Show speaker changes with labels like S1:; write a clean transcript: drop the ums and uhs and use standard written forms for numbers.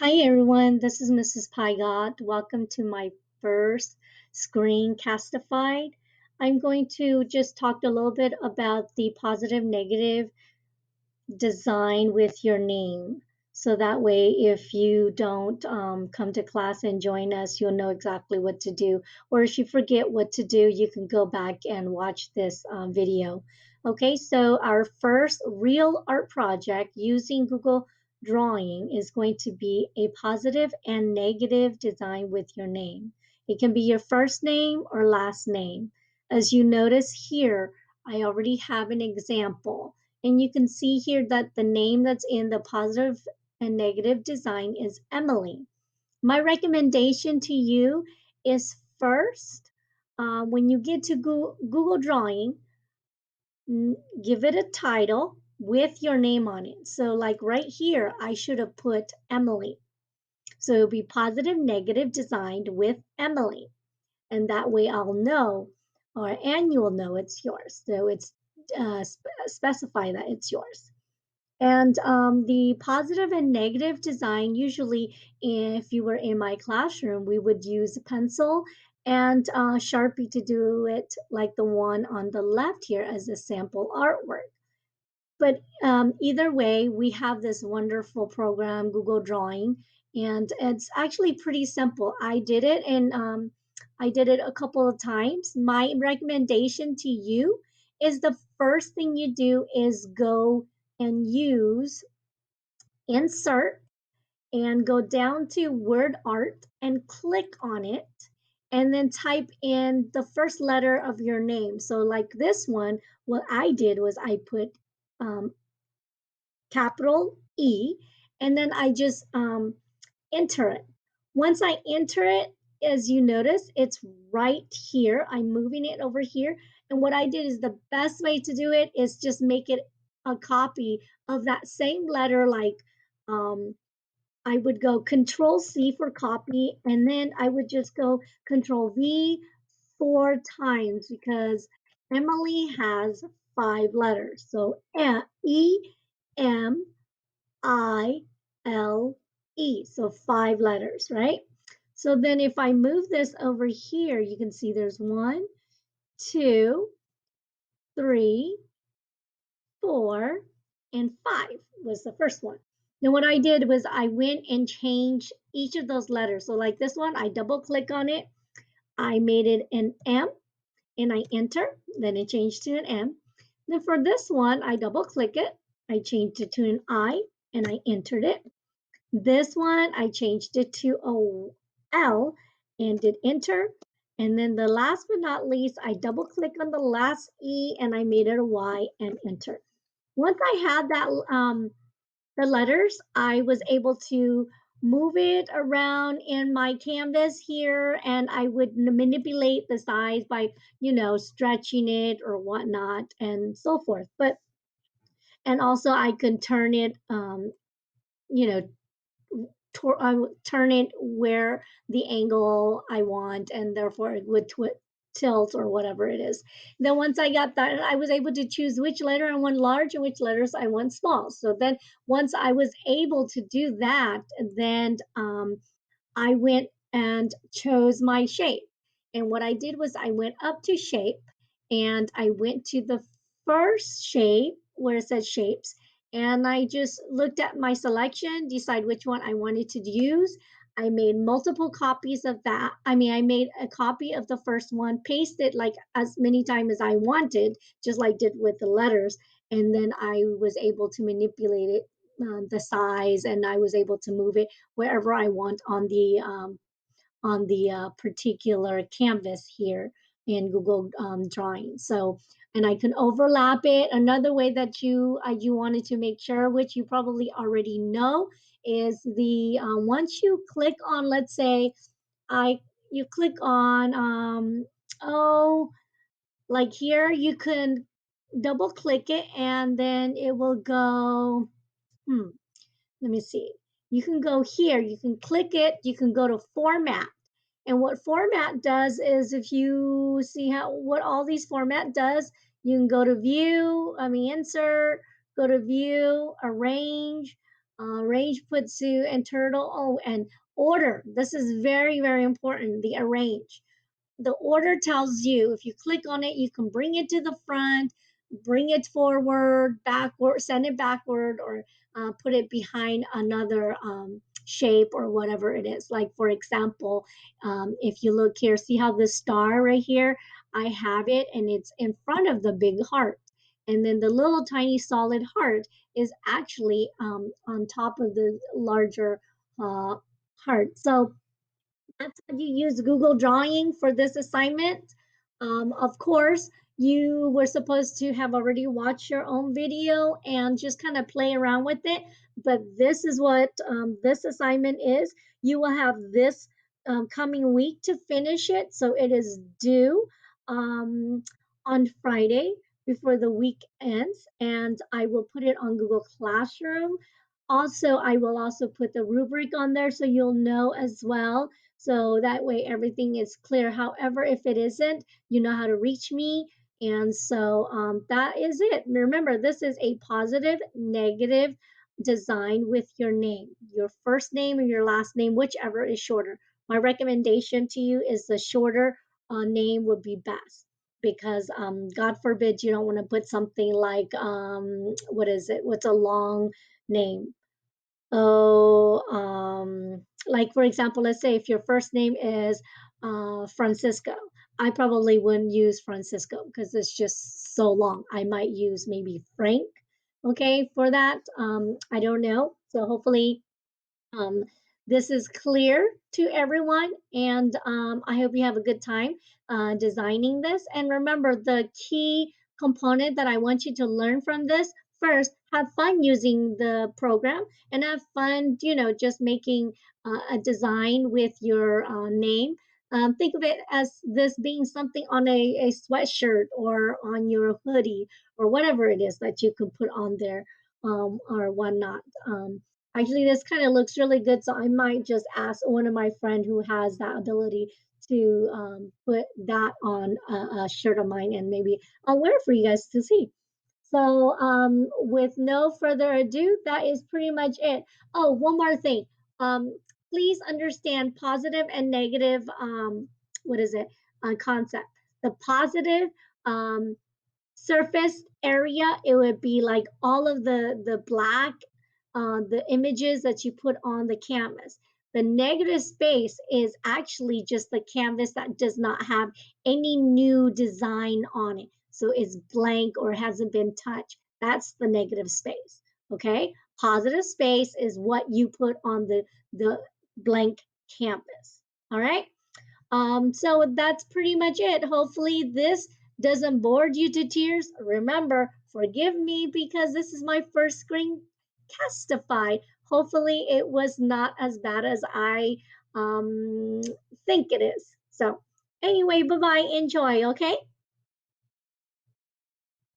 S1: Hi everyone, this is Mrs. Pygot. Welcome to my first Screencastified. I'm going to just talk a little bit about the positive negative design with your name. So that way, if you don't come to class and join us, you'll know exactly what to do. Or if you forget what to do, you can go back and watch this video. Okay, so our first real art project using Google Drawing is going to be a positive and negative design with your name. It can be your first name or last name. As you notice here, I already have an example. And you can see here that the name that's in the positive and negative design is Emily. My recommendation to you is first, when you get to Google Drawing, give it a title with your name on it. So like right here, I should have put Emily. So it'll be positive, negative designed with Emily. And that way I'll know, and you'll know it's yours. So it's specify that it's yours. And the positive and negative design, usually, if you were in my classroom, we would use a pencil and Sharpie to do it, like the one on the left here as a sample artwork. But either way, we have this wonderful program, Google Drawing, and it's actually pretty simple. I did it a couple of times. My recommendation to you is the first thing you do is go and use insert and go down to word art and click on it and then type in the first letter of your name. So like this one, what I did was I put um, capital E, and then I just enter it. Once I enter it, as you notice, it's right here. I'm moving it over here. And what I did is the best way to do it is just make it a copy of that same letter, like I would go Control C for copy, and then I would just go Control V 4 times because Emily has 5 letters. So EMILE. So 5 letters, right? So then if I move this over here, you can see there's 1, 2, 3, 4, and 5 was the first one. Then what I did was I went and changed each of those letters. So like this one, I double click on it. I made it an M and I enter, then it changed to an M. Then for this one, I double click it. I changed it to an I and I entered it. This one, I changed it to a L and did enter. And then the last but not least, I double click on the last E and I made it a Y and enter. Once I had that the letters, I was able to move it around in my canvas here and I would manipulate the size by, stretching it or whatnot and so forth. And also I could turn it, you know, I would turn it where the angle I want, and therefore it would tilt or whatever it is. Then once I got that, I was able to choose which letter I want large and which letters I want small. So then once I was able to do that, then I went and chose my shape. And what I did was I went up to shape and I went to the first shape where it says shapes. And I just looked at my selection, decide which one I wanted to use. I made multiple copies of that. I made a copy of the first one, pasted like as many times as I wanted, just like did with the letters. And then I was able to manipulate it, the size, and I was able to move it wherever I want on the particular canvas here in Google Drawing. So, and I can overlap it. Another way that you wanted to make sure, which you probably already know, is the once you click on, let's say, I you click on oh, like here, you can double click it and then it will go. Hmm, let me see. You can go here, you can click it, you can go to format. And what format does is if you see how what all these format does, you can go to view, insert, go to view, arrange, Arrange, put Sue and Turtle. Oh, and order. This is very, very important. The arrange. The order tells you if you click on it, you can bring it to the front, bring it forward, backward, send it backward, or put it behind another shape or whatever it is. Like, for example, if you look here, see how the star right here, I have it and it's in front of the big heart. And then the little tiny solid heart is actually on top of the larger uh, heart. So that's how you use Google Drawing for this assignment. Of course, you were supposed to have already watched your own video and just kind of play around with it. But this is what this assignment is. You will have this coming week to finish it. So it is due um, on Friday before the week ends. And I will put it on Google Classroom. Also, I will also put the rubric on there so you'll know as well, so that way everything is clear. However, if it isn't, you know how to reach me. And so that is it. Remember, this is a positive, negative design with your name, your first name or your last name, whichever is shorter. My recommendation to you is the shorter name would be best because God forbid you don't want to put something like, what is it? What's a long name? Oh, like for example, let's say if your first name is Francisco, I probably wouldn't use Francisco because it's just so long. I might use maybe Frank, okay, for that. I don't know. So hopefully um, this is clear to everyone, and I hope you have a good time designing this. And remember, the key component that I want you to learn from this first, have fun using the program and have fun, just making a design with your name. Think of it as this being something on a sweatshirt or on your hoodie or whatever it is that you can put on there or whatnot. Actually, this kind of looks really good, so I might just ask one of my friend who has that ability to put that on a shirt of mine, and maybe I'll wear it for you guys to see. So, with no further ado, that is pretty much it. Oh, one more thing. Um, Please understand positive and negative. What is it? Concept. The positive. Surface area, it would be like all of the black, the images that you put on the canvas. The negative space is actually just the canvas that does not have any new design on it. So it's blank or hasn't been touched. That's the negative space. Okay. Positive space is what you put on the blank canvas. All right. So that's pretty much it. Hopefully, this doesn't bore you to tears. Remember, forgive me because this is my first screen castified. Hopefully, it was not as bad as I um, think it is. So, anyway, bye bye. Enjoy, okay?